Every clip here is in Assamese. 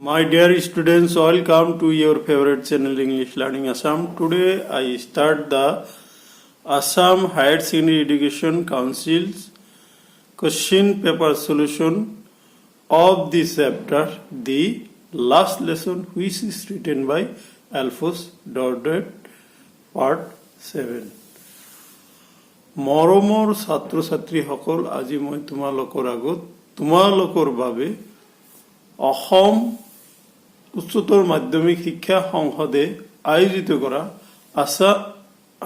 My dear students, welcome to your favorite channel English Learning Assam. Today I start the Assam Higher Secondary Education Council's question paper solution of this chapter, the last lesson which is written by Alphonse Daudet, part 7. মৰমৰ ছাত্ৰ ছাত্ৰীসকল, আজি মই তোমালোকৰ আগত তোমালোকৰ বাবে অসম উচ্চতৰ মাধ্যমিক শিক্ষা সংসদে আয়োজিত কৰা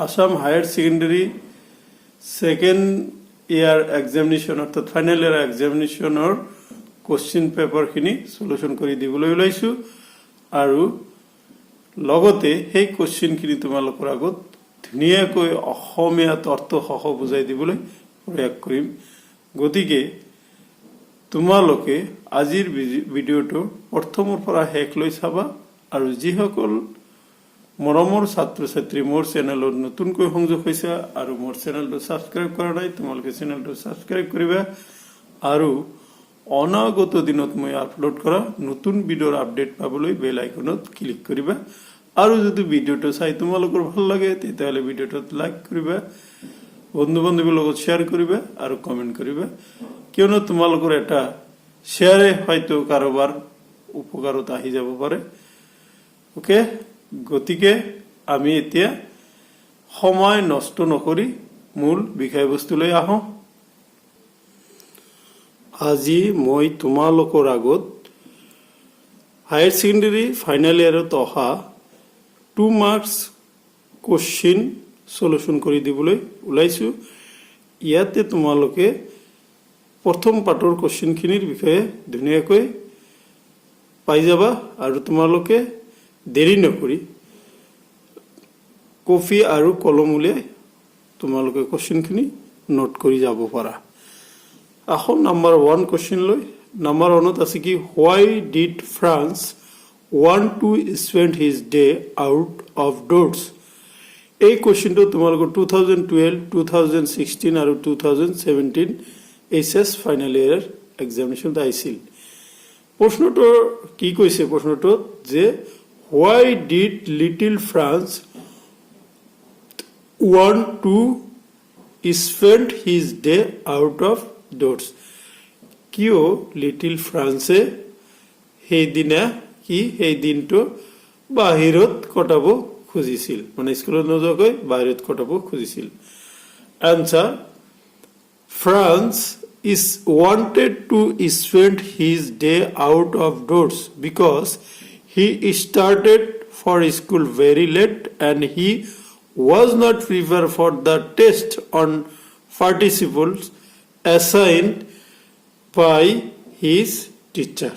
আসাম হায়াৰ ছেকেণ্ডাৰী সেকেন্ড ইয়াৰ এক্সামিনেশ্যন অৰ্থাৎ ফাইনেল ইয়াৰ এক্সামিনেশ্যনৰ কোশ্চিন পেপাৰখিনি সলিউশন কৰি দিবলৈ ওলাইছো আৰু লগতে সেই কোশ্চিনখিনি তোমালোকৰ আগত ধুনীয়াকৈ অসমীয়াত অৰ্থসহ বুজাই দিবলৈ প্ৰয়াস কৰিম। গতিকে তোমালোকে আজিৰ ভিডিঅ'টো প্ৰথমৰ পৰা শেষলৈ চাবা আৰু যিসকল মৰমৰ ছাত্ৰ ছাত্ৰী মোৰ চেনেলত নতুনকৈ সংযোগ হৈছে আৰু মোৰ চেনেলটো সাবস্ক্ৰাইব কৰা নাই তোমালোকে চেনেলটো সাবস্ক্ৰাইব কৰিবা আৰু অনাগত দিনত মই আপলোড কৰা নতুন ভিডিঅ'ৰ আপডেট পাবলৈ বেল আইকনত ক্লিক কৰিবা আৰু যদি ভিডিঅ'টো চাই তোমালোকৰ ভাল লাগে তেতিয়াহ'লে ভিডিঅ'টোত লাইক কৰিবা, বন্ধু বান্ধৱীৰ লগত শ্বেয়াৰ কৰিবা আৰু কমেন্ট কৰিবা, কিয়নো তোমালোকৰ এটা শ্বেয়াৰে হয়তো কাৰোবাৰ উপকাৰত আহি যাব পাৰে। ওকে, গতিকে আমি এতিয়া সময় নষ্ট নকৰি মূল বিষয়বস্তুলৈ আহোঁ। আজি মই তোমালোকৰ আগত হায়াৰ ছেকেণ্ডাৰী ফাইনেল ইয়াৰত অহা 2 মাৰ্কস কোশ্চিন সলিউশন কৰি দিবলৈ ওলাইছো। ইয়াতে তোমালোকে প্ৰথম পাৰ্টৰ কোশ্চিনখিনিৰ বিষয়ে ধুনীয়াকৈ পাই যাবা আৰু তোমালোকে দেৰি নকৰি কপি আৰু কলম উলিয়াই তোমালোকে কোশ্চিনখিনি নোট কৰি যাব পাৰা। আহো নাম্বাৰ 1 কোশ্চিন লৈ। নাম্বাৰ 1ত আছে কি, why did France want to spend his day out of doors? এই কোশ্চিনটো তোমালোকৰ 2012, 2016 আৰু 2017 এইচএস ফাইনেল ইয়াৰ এক্সামিনেশ্যনত আহিছিল। প্ৰশ্নটো কি কৈছে, প্ৰশ্নটো যে why did little France want to spend his day out of doors? কিয় লিটিল ফ্ৰান্সে সেইদিনা সেই দিনটো বাহিৰত কটাব খুজিছিল, মানে স্কুলত নোযোৱাকৈ বাহিৰত কটাব খুজিছিল। Answer, France is wanted to spend his day out of doors because he started for school very late and he was not prepared for the test on participles assigned by his teacher.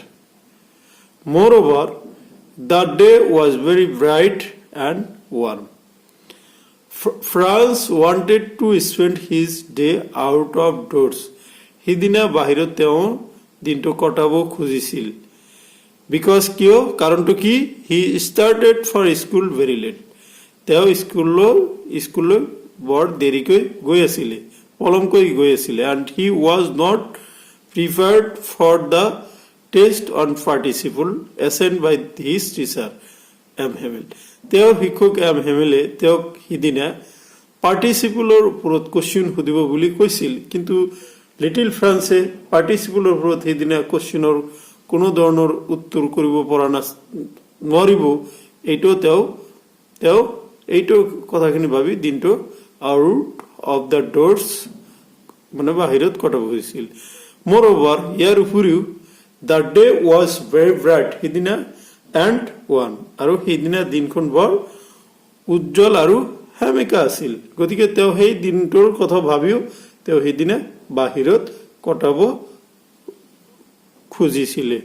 Moreover, the day was very bright and warm. France wanted to spend his day out of doors. সিদিনা বাহিৰত তেওঁ দিনটো কটাব খুজিছিল। বিকজ কিয়, কাৰণটো কি, he started for school very late. তেওঁ স্কুললৈ বৰ দেৰিকৈ গৈ আছিলে, পলমকৈ গৈ আছিলে। And he was not prepared for the test on participle assigned by his teacher M হেমেল। তেওঁ শিক্ষক এম হেমেলে তেওঁক সিদিনা পাৰ্টিচিপলৰ ওপৰত কোশ্চিন সুধিব বুলি কৈছিল, কিন্তু লিটিল ফ্ৰান্সে পাৰ্টিচিপলৰ ওপৰত সেইদিনা কোশ্চিনৰ কোনো ধৰণৰ উত্তৰ কৰিব পৰা নোৱাৰিব, এইটো কথাখিনি ভাবি দিনটো আউট অফ দ্য ডোৰ্ছ মানে বাহিৰত কটাব খুজিছিল। মোৰঅভাৰ, ইয়াৰ উপৰিও the day was very bright, সিদিনা এণ্ড ওৱান, আৰু সেইদিনা দিনখন বৰ উজ্জ্বল আৰু সেমেকা আছিল। গতিকে তেওঁ সেই দিনটোৰ কথা ভাবিও তেওঁ সেইদিনা বাহিৰত কটাব খুজিছিলে।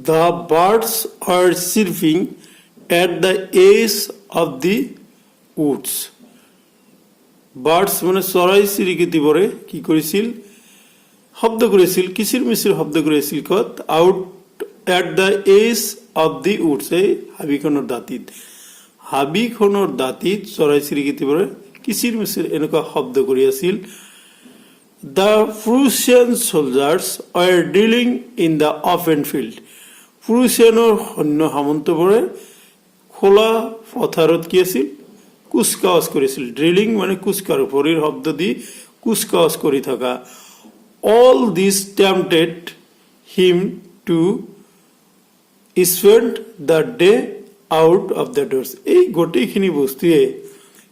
The birds are chirping at the edge of the woods. Birds মানে চৰাই চিৰিকটিবোৰে কি কৰিছিল, শব্দ কৰিছিল, কিচিৰ মিচিৰ শব্দ কৰিছিল। ক'ত, out at the edge of the woods, এই হাবিখনৰ দাঁতিত চৰাই চিৰিকটিবোৰে কিচিৰ মিচিৰ এনেকুৱা শব্দ কৰি আছিল। The Prussian soldiers were drilling in the open field. প্ৰুছিয়ানৰ সৈন্য সামন্তবোৰে খোলা পথাৰত কি আছিল কুচকাৱাজ কৰিছিল ড্ৰিলিং মানে কুচকাৰ ভৰিৰ শব্দ দি কুচকাৱাজ কৰি থকা all these tempted him to spend the day out of the doors এই গোটেইখিনি বস্তুৱে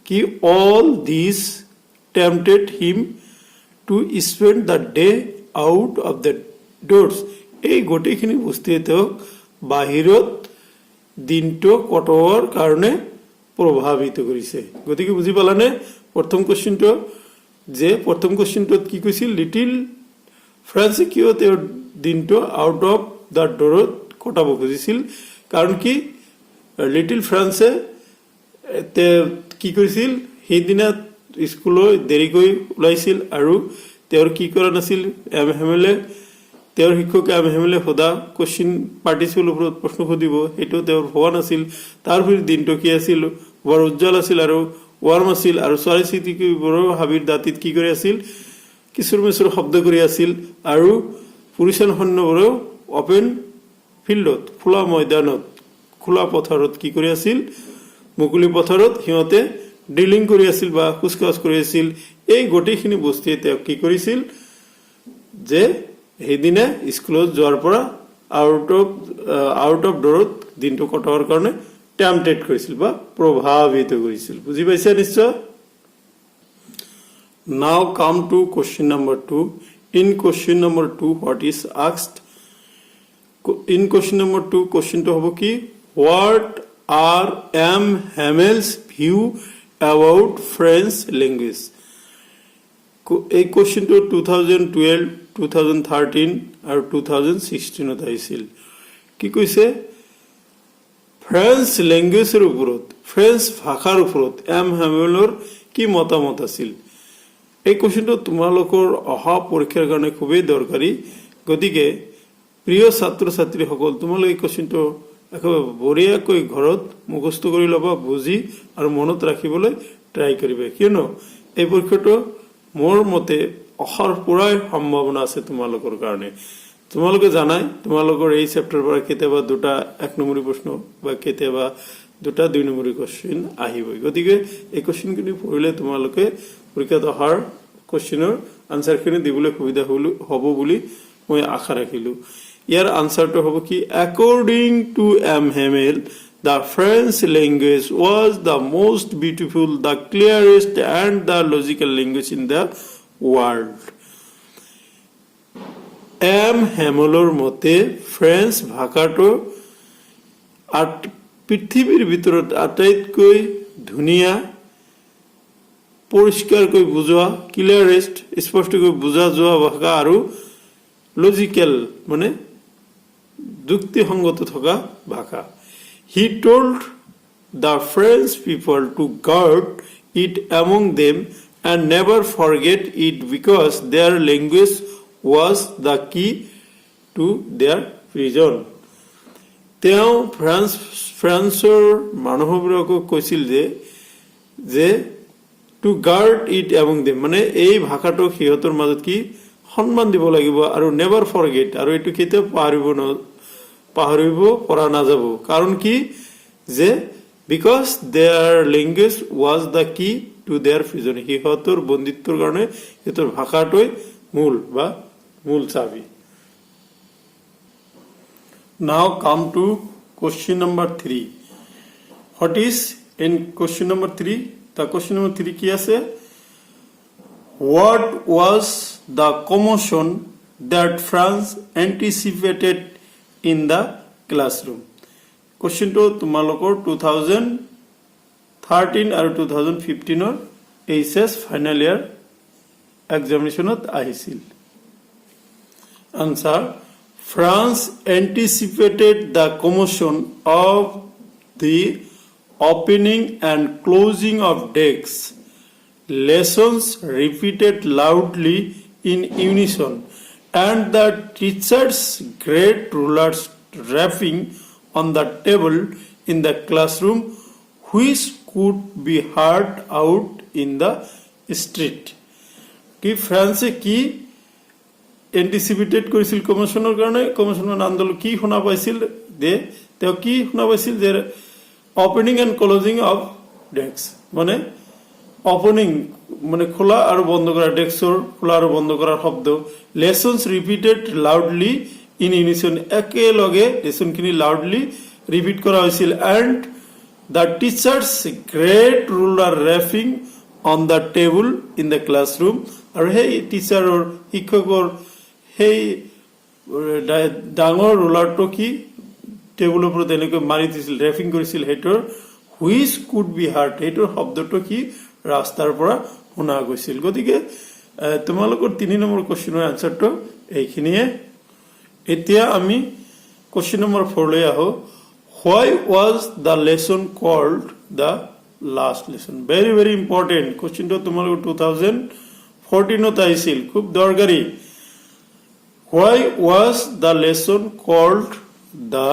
কি all these tempted him to spend the day out of the doors এই গোটেইখিনি বস্তুৱে তেওঁক বাহিৰত দিনটো কটোৱাৰ কাৰণে প্ৰভাৱিত কৰিছে গতিকে বুজি পালানে প্ৰথম কোৱেশ্চনটো যে প্ৰথম কোৱেশ্চনটোত কি কৈছিল লিটিল ফ্ৰান্সে কিয় তেওঁৰ দিনটো আউট অফ দা ডৰত কটাব খুজিছিল কাৰণ কি লিটিল ফ্ৰান্সে কি কৰিছিল সেইদিনা স্কুললৈ দেৰিকৈ ওলাইছিল আৰু তেওঁৰ কি কৰা নাছিল হেমেলে তেওঁৰ শিক্ষকে হেমেলে সোধা কোৱেশ্চন পাৰ্টিচিপেল ওপৰত প্ৰশ্ন সুধিব সেইটো তেওঁৰ হোৱা নাছিল তাৰ ফিৰ দিনটো কি আছিল বৰ উজ্জ্বল আছিল আৰু ৱাৰ্ম আছিল আৰু ছোৱালী চিটিবোৰ হাবিৰ দাঁতিত কি কৰি আছিল কিশোৰ মিশোৰ শব্দ কৰি আছিল আৰু পুৰুষৰ সৈন্যবোৰেও অপেন ফিল্ডত খোলা ময়দানত খোলা পথাৰত কি কৰি আছিল মুকলি পথাৰত সিহঁতে ড্ৰিলিং কৰি আছিল বা কুচকাৱাজ কৰি আছিল এই গোটেইখিনি বস্তুৱে তেওঁ কি কৰিছিল যে সেইদিনা স্কুলত যোৱাৰ পৰা আউট অফ ডৰত দিনটো কটোৱাৰ কাৰণে টেম্পটেড কৰিছিল বা প্ৰভাৱিত কৰিছিল বুজি পাইছা নিশ্চয় Now come to question number 2. In question number 2, what is asked? In question number 2, question to hobo ki what are M. Hamel's view about French language? এই question to 2012, 2013 আৰু 2016 ত আহিছিল কি কৈছে ফ্ৰেঞ্চ ল্যাঙ্গুৱেজৰ ওপৰত ফ্ৰেঞ্চ ভাষাৰ ওপৰত এম হেমেলৰ কি মতামত আছিল এই কোৱেশ্চনটো তোমালোকৰ অহা পৰীক্ষাৰ কাৰণে খুবেই দৰকাৰী গতিকে প্ৰিয় ছাত্ৰ ছাত্ৰীসকল তোমালোকে এই কোৱেশ্চনটো একেবাৰে বঢ়িয়াকৈ ঘৰত মুখস্থ কৰি ল'বা বুজি আৰু মনত ৰাখিবলৈ ট্ৰাই কৰিবা কিয়নো এই পৰীক্ষাটো মোৰ মতে অহাৰ পৰাই সম্ভাৱনা আছে তোমালোকৰ কাৰণে তোমালোকে জানাই তোমালোকৰ এই চেপ্টাৰৰ পৰা কেতিয়াবা দুটা এক নম্বৰী প্ৰশ্ন বা কেতিয়াবা দুটা দুই নম্বৰী কোৱেশ্চন আহিবই গতিকে এই কোৱেশ্চনখিনি পঢ়িলে তোমালোকে পৰীক্ষাত অহাৰ কোৱেশ্চনৰ আনসাৰখিনি দিবলৈ সুবিধা হ'ব বুলি মই আশা ৰাখিলো ইয়াৰ আনসাৰটো হ'ব কি according to M. Hamel the French language was the most beautiful the clearest and the logical language in the world M. Hamelৰ মতে ফ্ৰেঞ্চ ভাষাটো পৃথিৱীৰ ভিতৰত আটাইতকৈ ধুনীয়া পৰিষ্কাৰকৈ বুজোৱা ক্লিয়াৰেষ্ট স্পষ্টকৈ বুজা যোৱা ভাষা আৰু লজিক্যাল মানে যুক্তিসংগত থকা ভাষা he told the French people to guard it among them and never forget it because their language was the key to their prison তেওঁ ফ্ৰান্সৰ মানুহবোৰক কৈছিল যে to guard it among them মানে এই ভাষাটো সিহঁতৰ মাজত কি সন্মান দিব লাগিব আৰু নেভাৰ ফৰগেট আৰু এটো কেতিয়াও পাহৰিব পৰা নাযাব কাৰণ কি যে because their language was the key to their prison সিহঁতৰ বন্দিত্বৰ কাৰণে সিহঁতৰ ভাষাটোই মূল চাবি Now come to question number 3 what is in question number 3 the question number 3 কি আছে what was the commotion that France anticipated in the classroom question to তোমালোকৰ 2013 আৰু 2015 ৰ HS final year examinationত আহিছিল answer France anticipated the commotion of the opening and closing of desks lessons repeated loudly in unison and the teacher's great rulers rapping on the table in the classroom which could be heard out in the street কি ফ্ৰান্সে কি এন্টিসিপেটেড কৰিছিল কমিশনৰ কাৰণে কমিশনৰ আন্দোলন কি শুনা পাইছিল যে তেওঁ কি শুনা পাইছিল যে opening and closing of desk মানে ওপেনিং মানে খোলা আৰু বন্ধ কৰা ডেস্কৰ খোলা আৰু বন্ধ কৰাৰ শব্দ লেসনস ৰিপিটেড লাউডলি ইন ইউনিসন একেলগে লেসনখিনি লাউডলি ৰিপিট কৰা হৈছিল and the teachers great ruler rapping on the table in the classroom আৰু সেই টিচাৰৰ শিক্ষকৰ সেই ডাঙৰ ৰুলাৰটো কি টেবুলৰ ওপৰত এনেকৈ মাৰি দিছিল ৰেপিং কৰিছিল হেইটোৰ হুইচ কুড বি হাৰ্ড হেইটোৰ শব্দটো কি ৰাস্তাৰ পৰা শুনা গৈছিল গতিকে তোমালোকৰ 3 নম্বৰ কোশ্চেনৰ আনসাৰটো এইখিনিয়ে এতিয়া আমি কোশ্চেন নম্বৰ 4 লৈ আহো Why was the lesson called the last lesson? Very very important question to tomorrow 2014 ot aisil khub dorgari. Why was the lesson called the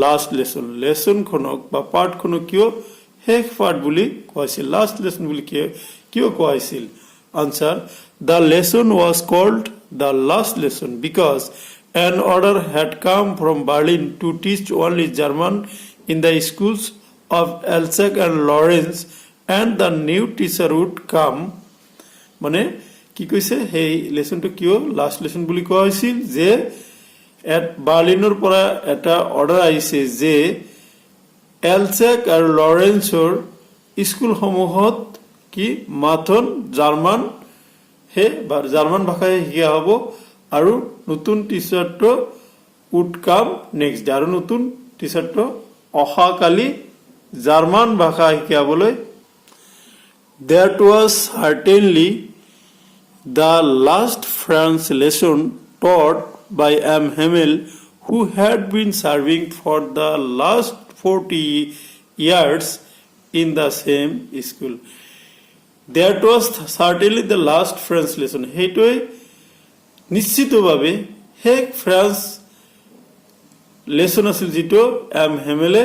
last lesson? Lesson khonok ba part khonok kyo hek part buli koisil last lesson buli kyo koisil answer the lesson was called the last lesson because an order had come from Berlin to teach only German in the schools of Alsace and Lorraine and the new teacher would come মানে কি কৈছে এই লেসনটো কিয় লাস্ট লেসন বুলি কোৱা হৈছিল যে বাৰ্লিনৰ পৰা এটা অৰ্ডাৰ আহিছে যে এলচেক আৰু লৰেন্সৰ স্কুলসমূহত কি মাথন জাৰ্মান হে জাৰ্মান ভাষাই শিকা হ'ব আৰু নতুন টিচাৰটো উড কাম নেক্সট ডে আৰু নতুন টিচাৰটো অহাকালি জাৰ্মান ভাষা শিকাবলৈ that was certainly the last French lesson taught by M. Hamel who had been serving for the last 40 years in the same school. That was certainly the last French lesson. হেইটোৱে নিশ্চিতভাৱে হেক ফ্ৰান্স লেসন আছিল যেটো এম হেমেলে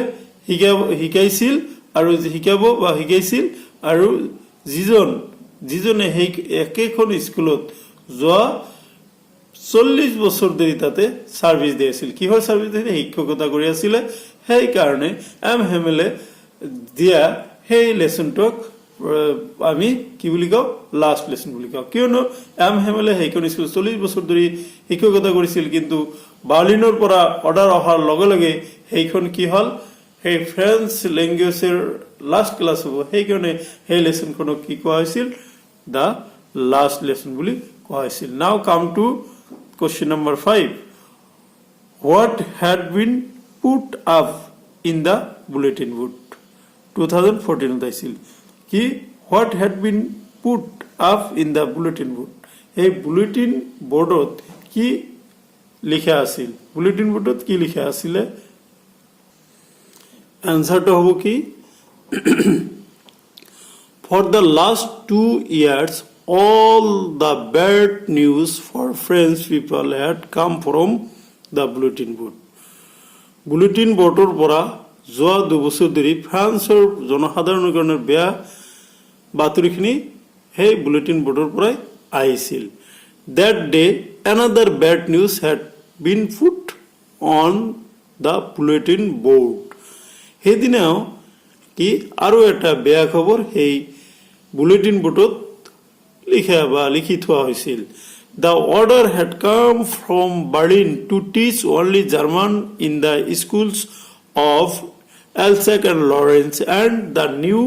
শিকাইছিল আৰু শিকাব বা শিকাইছিল আৰু যিজনে হেই একেখন স্কুলত যোৱা 40 বছৰ ধৰি তাতে সাৰ্ভিস দিছিল কিহৰ সাৰ্ভিস দিছিল শিক্ষকতা কৰি আছিল সেই কাৰণে এম হেমেলে দিয়া সেই লেসনটোক আমি কি বুলি কও লাস্ট লেসন বুলি কও কিয়নো এম হেমেলে হেইখন স্কুল 40 বছৰ ধৰি শিক্ষকতা কৰিছিল কিন্তু বাৰ্লিনৰ পৰা অৰ্ডাৰ অহাৰ লগে লগে হেইখন কি হল সেই ফ্ৰেঞ্চ ল্যাঙ্গুয়েজৰ লাস্ট ক্লাস হ'ব হেইকনে সেই লেসনখনক কি কোৱা হৈছিল দা লাস্ট লেসন বুলি কোৱা হৈছিল নাও come to question number 5 what had been put up in the bulletin board 2014 daisil ki what had been put up in the bulletin board ei bulletin boardot ki likha asil bulletin boardot ki likha asile answer to hobo ki for the last 2 years all the bad news for French people had come from the bulletin board. Bulletin boardৰ পৰা যোৱা 2 বছৰ ধৰি ফ্ৰান্সৰ জনসাধাৰণৰ কাৰণে বেয়া বাতৰিখিনি সেই বুলেটিন বৰ্ডৰ পৰাই আহিছিল that day another bad news had been put on the bulletin board সেইদিনাও কি আৰু এটা বেয়া খবৰ সেই বুলেটিন বৰ্ডত লিখি থোৱা হৈছিল the order had come from Berlin to teach only German in the schools of Alsace and Lorraine and the new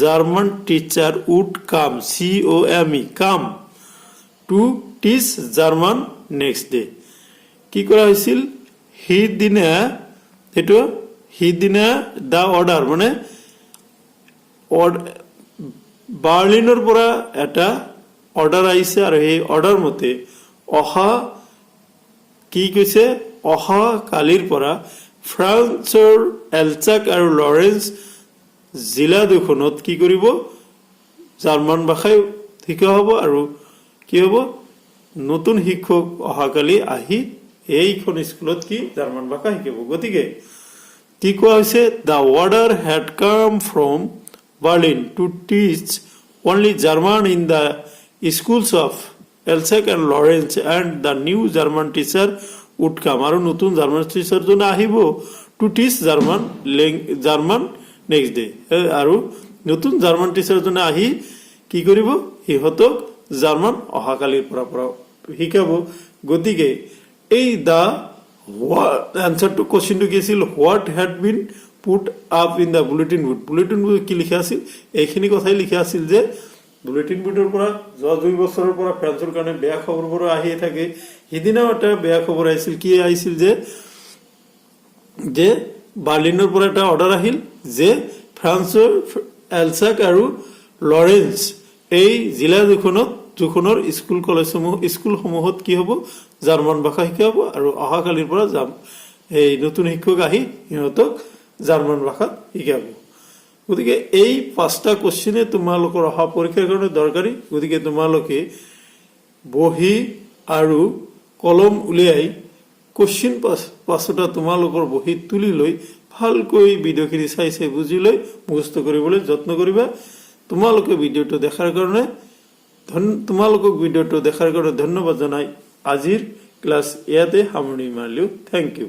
German teacher would come come to teach German next day কি কৰা হৈছিল হিদিনা the order মানে বাৰ্লিনৰ পৰা এটা অৰ্ডাৰ আহিছে আৰু এই অৰ্ডাৰ মতে অহা কি কৈছে অহা কালিৰ পৰা ফ্ৰান্সৰ এলচাক আৰু লৰেন্স জিলা দুখনত কি কৰিব জাৰ্মান ভাষাই শিকা হ'ব আৰু কি হ'ব নতুন শিক্ষক অহা কালি আহি এইখন স্কুলত কি জাৰ্মান ভাষা শিকাব গতিকে কি কোৱা হৈছে the order had come from Berlin to teach only German in the schools of Elsack and Lawrence and the new German teacher would come. আৰু নতুন জাৰ্মান টিচাৰ জন আহিব to teach German next day. আৰু নতুন জাৰ্মান টিচাৰ জনে আহি কি কৰিব সিহঁতক জাৰ্মান অহাকালিৰ পৰা শিকাব গতিকে এই দা answer to question to কি আছিল what had been put up in the bulletin board কি লিখা আছিল এইখিনি কথাই লিখা আছিল যে বুলেটিন বোৰ্ডৰ পৰা যোৱা 2 বছৰৰ পৰা ফ্ৰান্সৰ কাৰণে বেয়া খবৰবোৰ আহি থাকে সিদিনাও এটা বেয়া খবৰ আহিছিল কি আহিছিল যে বাৰ্লিনৰ পৰা এটা অৰ্ডাৰ আহিল যে ফ্ৰান্সৰ এলসাক আৰু লৰেন্স এই জিলা দুখনৰ স্কুলসমূহত কি হ'ব জাৰ্মান ভাষা শিকাব আৰু অহাকালিৰ পৰা এই নতুন শিক্ষক আহি সিহঁতক জাৰ্মান ভাষা শিকাব গতিকে এই 5টা কোশ্চেনে তোমালোকৰ অহা পৰীক্ষাৰ কাৰণে দৰকাৰী গতিকে তোমালোকে বহি আৰু কলম উলিয়াই কোশ্চেন 5টা তোমালোকৰ বহিত তুলি লৈ ভালকৈ ভিডিঅ'খিনি চাই বুজি লৈ মুখস্থ কৰিবলৈ যত্ন কৰিবা তোমালোকে ভিডিঅ'টো দেখাৰ কাৰণে ধন্যবাদ জনাই আজিৰ ক্লাছ ইয়াতে সামৰণি মাৰিলোঁ থেংক ইউ